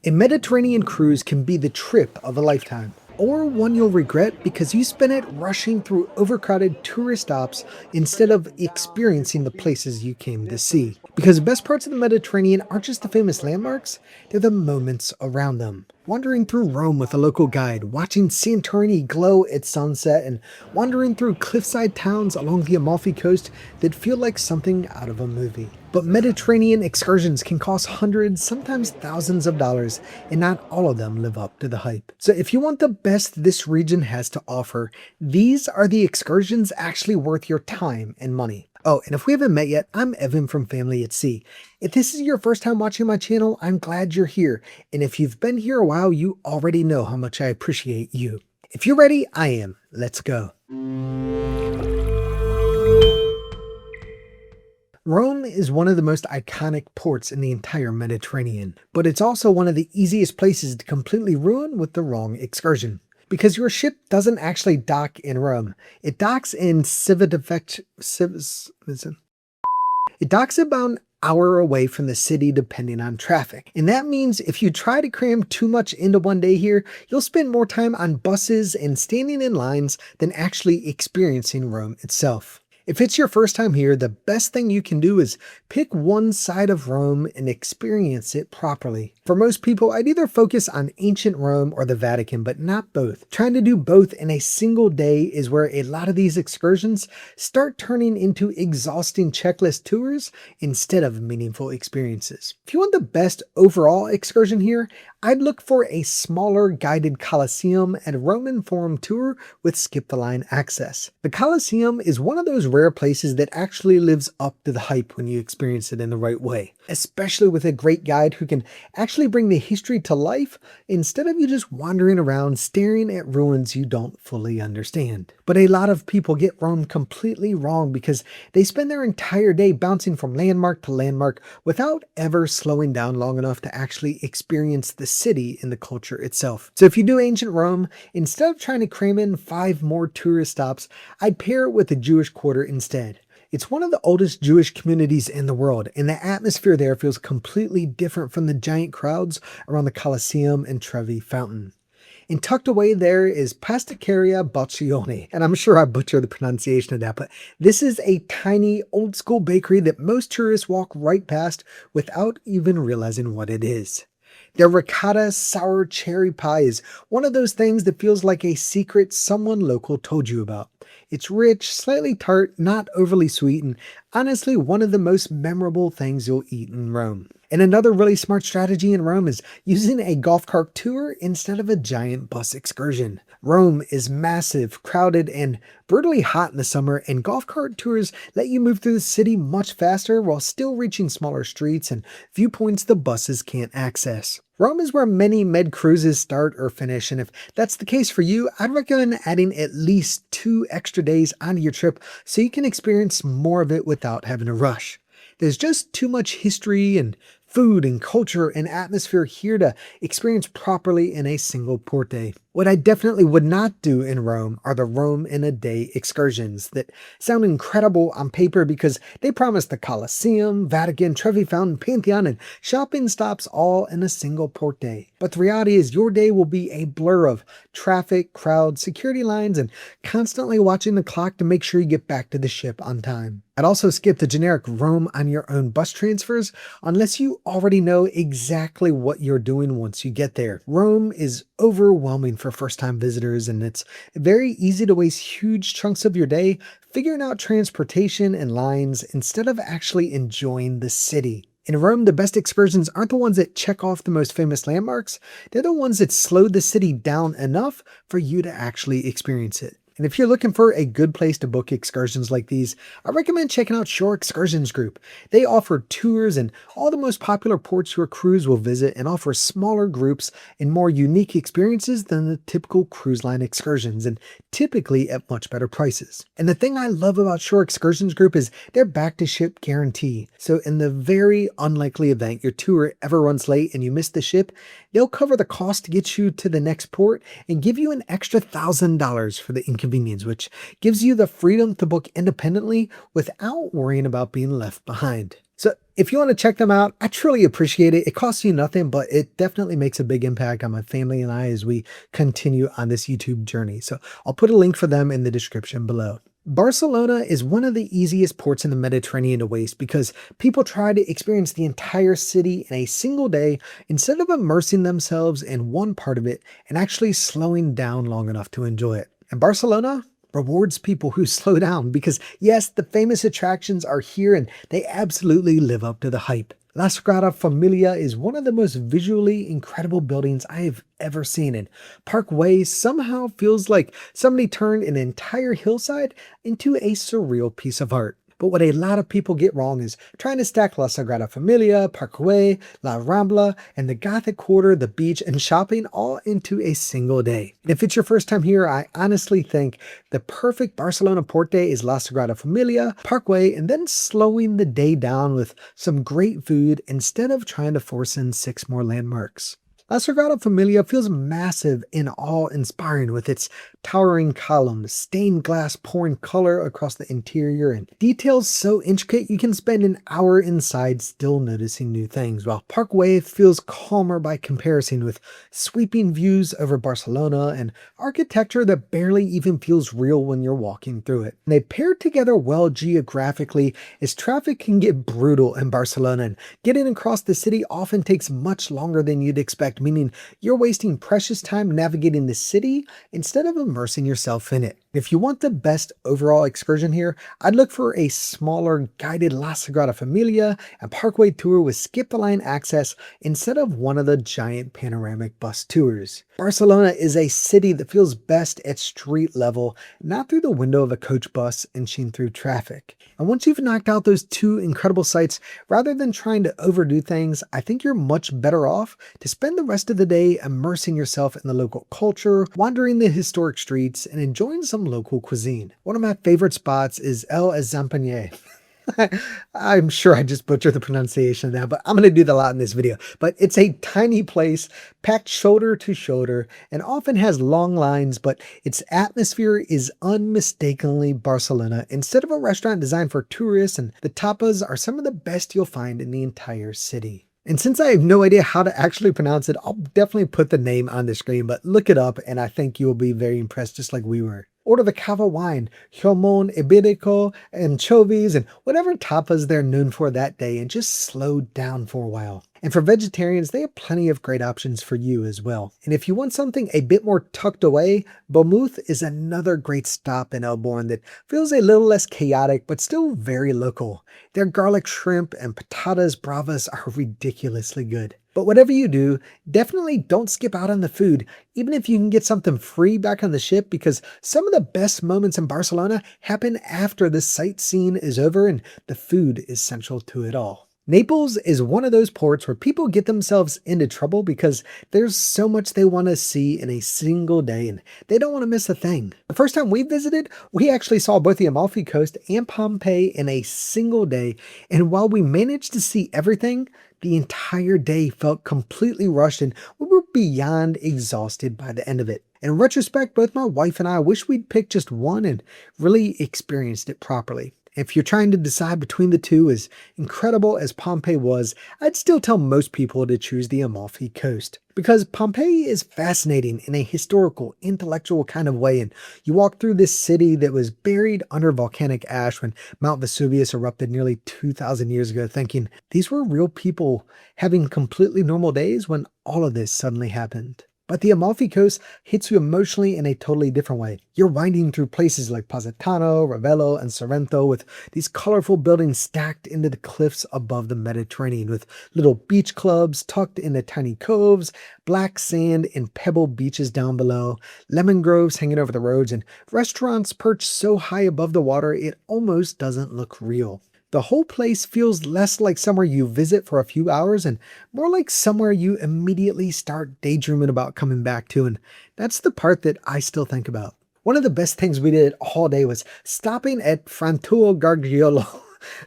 A Mediterranean cruise can be the trip of a lifetime, or one you'll regret because you spent it rushing through overcrowded tourist stops instead of experiencing the places you came to see. Because the best parts of the Mediterranean aren't just the famous landmarks, they're the moments around them. Wandering through Rome with a local guide, watching Santorini glow at sunset, and wandering through cliffside towns along the Amalfi Coast that feel like something out of a movie. But Mediterranean excursions can cost hundreds, sometimes thousands of dollars, and not all of them live up to the hype. So if you want the best this region has to offer, these are the excursions actually worth your time and money. Oh, and if we haven't met yet, I'm Evan from Family at Sea. If this is your first time watching my channel, I'm glad you're here. And if you've been here a while, you already know how much I appreciate you. If you're ready, I am. Let's go. Rome is one of the most iconic ports in the entire Mediterranean, but it's also one of the easiest places to completely ruin with the wrong excursion. Because your ship doesn't actually dock in Rome. It docks in Civitavecchia. It docks about an hour away from the city depending on traffic. And that means if you try to cram too much into one day here, you'll spend more time on buses and standing in lines than actually experiencing Rome itself. If it's your first time here, the best thing you can do is pick one side of Rome and experience it properly. For most people, I'd either focus on ancient Rome or the Vatican, but not both. Trying to do both in a single day is where a lot of these excursions start turning into exhausting checklist tours instead of meaningful experiences. If you want the best overall excursion here, I'd look for a smaller guided Colosseum and a Roman Forum tour with skip-the-line access. The Colosseum is one of those rare places that actually lives up to the hype when you experience it in the right way, especially with a great guide who can actually bring the history to life instead of you just wandering around staring at ruins you don't fully understand. But a lot of people get Rome completely wrong because they spend their entire day bouncing from landmark to landmark without ever slowing down long enough to actually experience the city and the culture itself. So if you do ancient Rome, instead of trying to cram in 5 more tourist stops, I'd pair it with the Jewish Quarter instead. It's one of the oldest Jewish communities in the world, and the atmosphere there feels completely different from the giant crowds around the Colosseum and Trevi Fountain. And tucked away there is Pasticceria Boccioni, and I'm sure I butchered the pronunciation of that, but this is a tiny old school bakery that most tourists walk right past without even realizing what it is. Their ricotta sour cherry pie is one of those things that feels like a secret someone local told you about. It's rich, slightly tart, not overly sweet, and honestly one of the most memorable things you'll eat in Rome. And another really smart strategy in Rome is using a golf cart tour instead of a giant bus excursion. Rome is massive, crowded, and brutally hot in the summer, and golf cart tours let you move through the city much faster while still reaching smaller streets and viewpoints the buses can't access. Rome is where many med cruises start or finish, and if that's the case for you, I'd recommend adding at least 2 extra days onto your trip so you can experience more of it without having to rush. There's just too much history and food and culture and atmosphere here to experience properly in a single port day. What I definitely would not do in Rome are the Rome in a day excursions that sound incredible on paper because they promise the Colosseum, Vatican, Trevi Fountain, Pantheon, and shopping stops all in a single port day. But the reality is your day will be a blur of traffic, crowds, security lines, and constantly watching the clock to make sure you get back to the ship on time. I'd also skip the generic Rome on your own bus transfers unless you already know exactly what you're doing once you get there. Rome is overwhelming for first-time visitors, and it's very easy to waste huge chunks of your day figuring out transportation and lines instead of actually enjoying the city. In Rome, the best excursions aren't the ones that check off the most famous landmarks. They're the ones that slow the city down enough for you to actually experience it. And if you're looking for a good place to book excursions like these, I recommend checking out Shore Excursions Group. They offer tours in all the most popular ports your cruise will visit and offer smaller groups and more unique experiences than the typical cruise line excursions, and typically at much better prices. And the thing I love about Shore Excursions Group is their back-to-ship guarantee. So in the very unlikely event your tour ever runs late and you miss the ship, they'll cover the cost to get you to the next port and give you an extra $1,000 for the inconvenience. convenience, which gives you the freedom to book independently without worrying about being left behind. So if you want to check them out, I truly appreciate it. It costs you nothing, but it definitely makes a big impact on my family and I as we continue on this YouTube journey. So I'll put a link for them in the description below. Barcelona is one of the easiest ports in the Mediterranean to waste because people try to experience the entire city in a single day instead of immersing themselves in one part of it and actually slowing down long enough to enjoy it. And Barcelona rewards people who slow down because, yes, the famous attractions are here and they absolutely live up to the hype. La Sagrada Familia is one of the most visually incredible buildings I have ever seen, and Parkway somehow feels like somebody turned an entire hillside into a surreal piece of art. But what a lot of people get wrong is trying to stack La Sagrada Familia, Parkway, La Rambla, and the Gothic Quarter, the beach, and shopping all into a single day. And if it's your first time here, I honestly think the perfect Barcelona port day is La Sagrada Familia, Parkway, and then slowing the day down with some great food instead of trying to force in 6 more landmarks. La Sagrada Familia feels massive and awe-inspiring with its towering columns, stained glass pouring color across the interior, and details so intricate you can spend an hour inside still noticing new things, while Parkway feels calmer by comparison with sweeping views over Barcelona and architecture that barely even feels real when you're walking through it. And they pair together well geographically as traffic can get brutal in Barcelona, and getting across the city often takes much longer than you'd expect, meaning you're wasting precious time navigating the city instead of immersing yourself in it. If you want the best overall excursion here, I'd look for a smaller guided La Sagrada Familia and Parkway tour with skip-the-line access instead of one of the giant panoramic bus tours. Barcelona is a city that feels best at street level, not through the window of a coach bus inching through traffic. And once you've knocked out those 2 incredible sites, rather than trying to overdo things, I think you're much better off to spend the rest of the day immersing yourself in the local culture, wandering the historic streets, and enjoying some local cuisine. One of my favorite spots is El Zampanier. I'm sure I just butchered the pronunciation of that, but I'm going to do that a lot in this video. But it's a tiny place packed shoulder to shoulder and often has long lines, but its atmosphere is unmistakably Barcelona instead of a restaurant designed for tourists, and the tapas are some of the best you'll find in the entire city. And since I have no idea how to actually pronounce it, I'll definitely put the name on the screen, but look it up and I think you'll be very impressed just like we were. Order the cava wine, jamón ibérico, anchovies, and whatever tapas they're known for that day, and just slow down for a while. And for vegetarians, they have plenty of great options for you as well. And if you want something a bit more tucked away, Bournemouth is another great stop in Elborn that feels a little less chaotic, but still very local. Their garlic shrimp and patatas bravas are ridiculously good. But whatever you do, definitely don't skip out on the food, even if you can get something free back on the ship, because some of the best moments in Barcelona happen after the sightseeing is over and the food is central to it all. Naples is one of those ports where people get themselves into trouble because there's so much they want to see in a single day and they don't want to miss a thing. The first time we visited, we actually saw both the Amalfi Coast and Pompeii in a single day, and while we managed to see everything, the entire day felt completely rushed and we were beyond exhausted by the end of it. In retrospect, both my wife and I wish we'd picked just one and really experienced it properly. If you're trying to decide between the two, as incredible as Pompeii was, I'd still tell most people to choose the Amalfi Coast. Because Pompeii is fascinating in a historical, intellectual kind of way, and you walk through this city that was buried under volcanic ash when Mount Vesuvius erupted nearly 2,000 years ago, thinking these were real people having completely normal days when all of this suddenly happened. But the Amalfi Coast hits you emotionally in a totally different way. You're winding through places like Positano, Ravello, and Sorrento with these colorful buildings stacked into the cliffs above the Mediterranean, with little beach clubs tucked into tiny coves, black sand and pebble beaches down below, lemon groves hanging over the roads, and restaurants perched so high above the water it almost doesn't look real. The whole place feels less like somewhere you visit for a few hours and more like somewhere you immediately start daydreaming about coming back to, and that's the part that I still think about. One of the best things we did all day was stopping at Frantuo Gargiolo,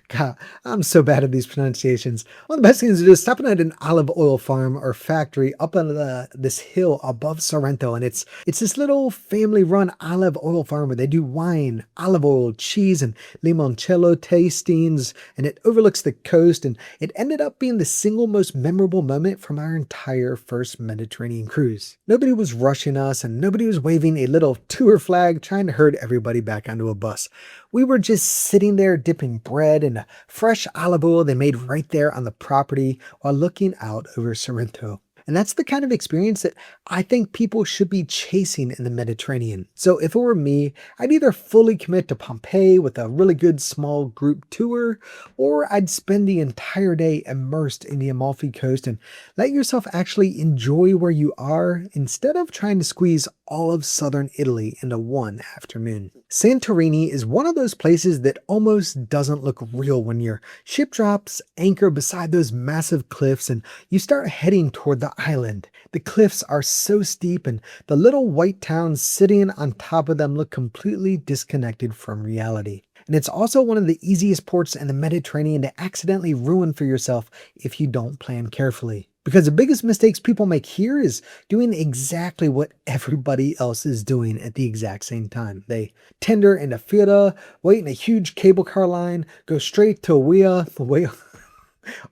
God, I'm so bad at these pronunciations. One of the best things to do is stopping at an olive oil farm or factory up on this hill above Sorrento, and it's this little family-run olive oil farm where they do wine, olive oil, cheese, and limoncello tastings, and it overlooks the coast. And it ended up being the single most memorable moment from our entire first Mediterranean cruise. Nobody was rushing us, and nobody was waving a little tour flag trying to herd everybody back onto a bus. We were just sitting there dipping bread in a fresh olive oil they made right there on the property while looking out over Sorrento. And that's the kind of experience that I think people should be chasing in the Mediterranean. So if it were me, I'd either fully commit to Pompeii with a really good small group tour, or I'd spend the entire day immersed in the Amalfi Coast and let yourself actually enjoy where you are instead of trying to squeeze all of southern Italy into one afternoon. Santorini is one of those places that almost doesn't look real when your ship drops anchor beside those massive cliffs and you start heading toward the island. The cliffs are so steep and the little white towns sitting on top of them look completely disconnected from reality. And it's also one of the easiest ports in the Mediterranean to accidentally ruin for yourself if you don't plan carefully. Because the biggest mistakes people make here is doing exactly what everybody else is doing at the exact same time. They tender in a fila, wait in a huge cable car line, go straight to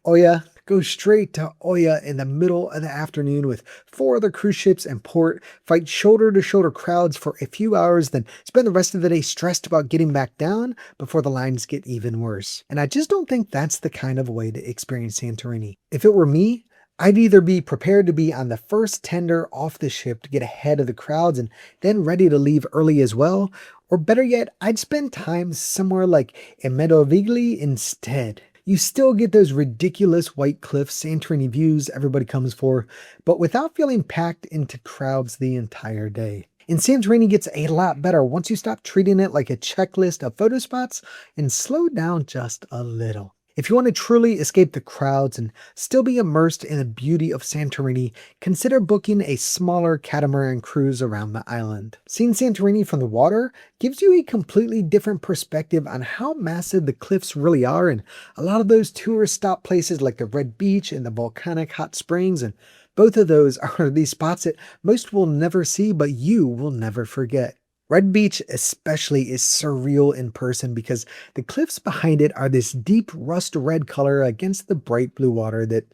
Oya, go straight to Oya in the middle of the afternoon with 4 other cruise ships in port, fight shoulder to shoulder crowds for a few hours, then spend the rest of the day stressed about getting back down before the lines get even worse. And I just don't think that's the kind of way to experience Santorini. If it were me, I'd either be prepared to be on the first tender off the ship to get ahead of the crowds and then ready to leave early as well, or better yet, I'd spend time somewhere like Meadowvigli instead. You still get those ridiculous white cliff Santorini views everybody comes for, but without feeling packed into crowds the entire day. And Santorini gets a lot better once you stop treating it like a checklist of photo spots and slow down just a little. If you want to truly escape the crowds and still be immersed in the beauty of Santorini, consider booking a smaller catamaran cruise around the island. Seeing Santorini from the water gives you a completely different perspective on how massive the cliffs really are, and a lot of those tourist stop places like the Red Beach and the volcanic hot springs, and both of those are these spots that most will never see but you will never forget. Red Beach especially is surreal in person because the cliffs behind it are this deep rust red color against the bright blue water that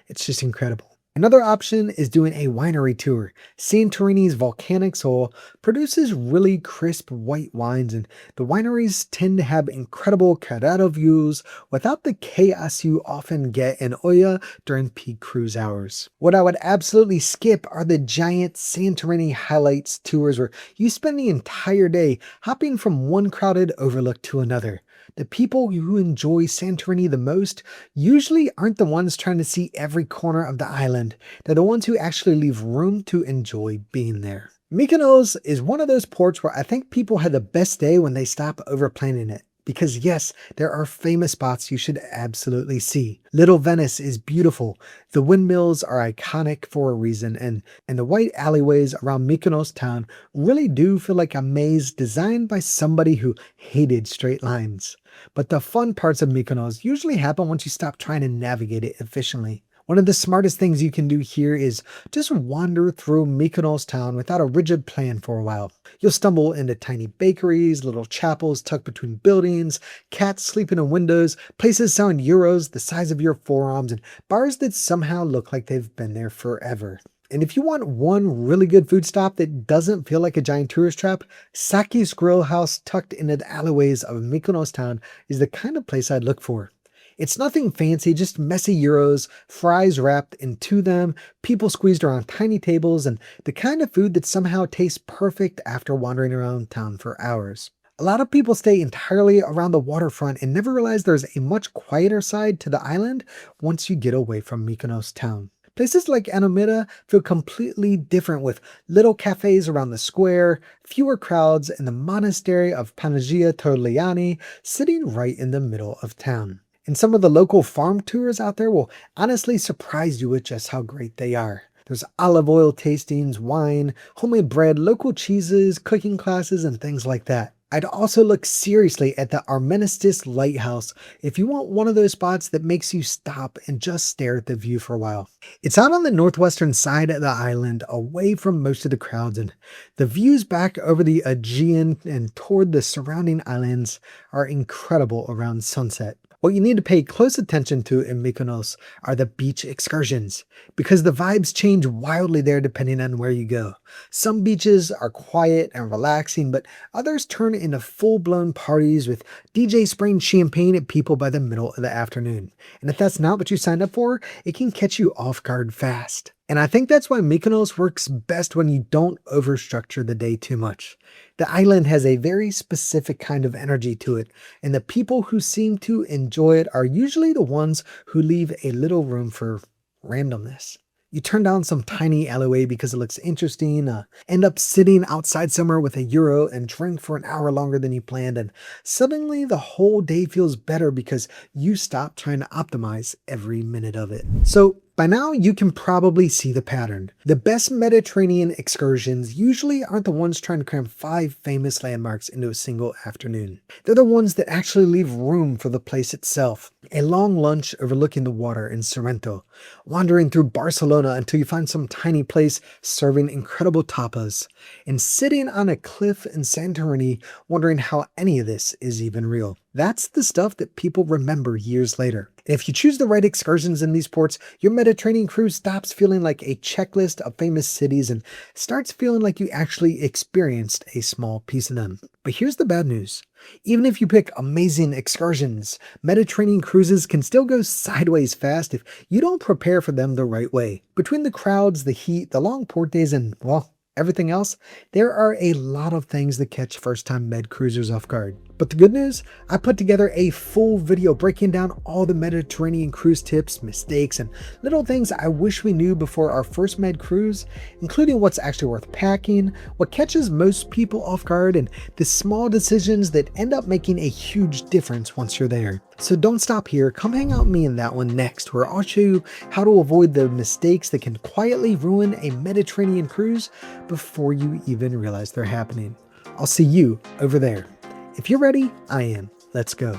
it's just incredible. Another option is doing a winery tour. Santorini's volcanic soil produces really crisp white wines, and the wineries tend to have incredible Carrara views without the chaos you often get in Oya during peak cruise hours. What I would absolutely skip are the giant Santorini highlights tours where you spend the entire day hopping from one crowded overlook to another. The people who enjoy Santorini the most usually aren't the ones trying to see every corner of the island. They're the ones who actually leave room to enjoy being there. Mykonos is one of those ports where I think people had the best day when they stop overplanning it. Because yes, there are famous spots you should absolutely see. Little Venice is beautiful. The windmills are iconic for a reason, and the white alleyways around Mykonos town really do feel like a maze designed by somebody who hated straight lines. But the fun parts of Mykonos usually happen once you stop trying to navigate it efficiently. One of the smartest things you can do here is just wander through Mykonos town without a rigid plan for a while. You'll stumble into tiny bakeries, little chapels tucked between buildings, cats sleeping in windows, places selling euros the size of your forearms, and bars that somehow look like they've been there forever. And if you want one really good food stop that doesn't feel like a giant tourist trap, Saki's Grill House tucked into the alleyways of Mykonos town is the kind of place I'd look for. It's nothing fancy, just messy gyros, fries wrapped into them, people squeezed around tiny tables, and the kind of food that somehow tastes perfect after wandering around town for hours. A lot of people stay entirely around the waterfront and never realize there's a much quieter side to the island once you get away from Mykonos town. Places like Anomita feel completely different with little cafes around the square, fewer crowds, and the monastery of Panagia Torliani sitting right in the middle of town. And some of the local farm tours out there will honestly surprise you with just how great they are. There's olive oil tastings, wine, homemade bread, local cheeses, cooking classes, and things like that. I'd also look seriously at the Armistice Lighthouse if you want one of those spots that makes you stop and just stare at the view for a while. It's out on the northwestern side of the island, away from most of the crowds, and the views back over the Aegean and toward the surrounding islands are incredible around sunset. What you need to pay close attention to in Mykonos are the beach excursions, because the vibes change wildly there depending on where you go. Some beaches are quiet and relaxing, but others turn into full-blown parties with DJ spraying champagne at people by the middle of the afternoon. And if that's not what you signed up for, it can catch you off guard fast. And I think that's why Mykonos works best when you don't overstructure the day too much. The island has a very specific kind of energy to it, and the people who seem to enjoy it are usually the ones who leave a little room for randomness. You turn down some tiny alleyway because it looks interesting, end up sitting outside somewhere with €1 and drink for an hour longer than you planned, and suddenly the whole day feels better because you stop trying to optimize every minute of it. So by now, you can probably see the pattern. The best Mediterranean excursions usually aren't the ones trying to cram 5 famous landmarks into a single afternoon. They're the ones that actually leave room for the place itself. A long lunch overlooking the water in Sorrento, wandering through Barcelona until you find some tiny place serving incredible tapas, and sitting on a cliff in Santorini wondering how any of this is even real. That's the stuff that people remember years later. And if you choose the right excursions in these ports, your Mediterranean cruise stops feeling like a checklist of famous cities and starts feeling like you actually experienced a small piece of them. But here's the bad news. Even if you pick amazing excursions, Mediterranean cruises can still go sideways fast if you don't prepare for them the right way. Between the crowds, the heat, the long port days, and, well, everything else, there are a lot of things that catch first-time med cruisers off guard. But the good news, I put together a full video breaking down all the Mediterranean cruise tips, mistakes, and little things I wish we knew before our first med cruise, including what's actually worth packing, what catches most people off guard, and the small decisions that end up making a huge difference once you're there. So don't stop here, come hang out with me in that one next, where I'll show you how to avoid the mistakes that can quietly ruin a Mediterranean cruise before you even realize they're happening. I'll see you over there. If you're ready, I am. Let's go.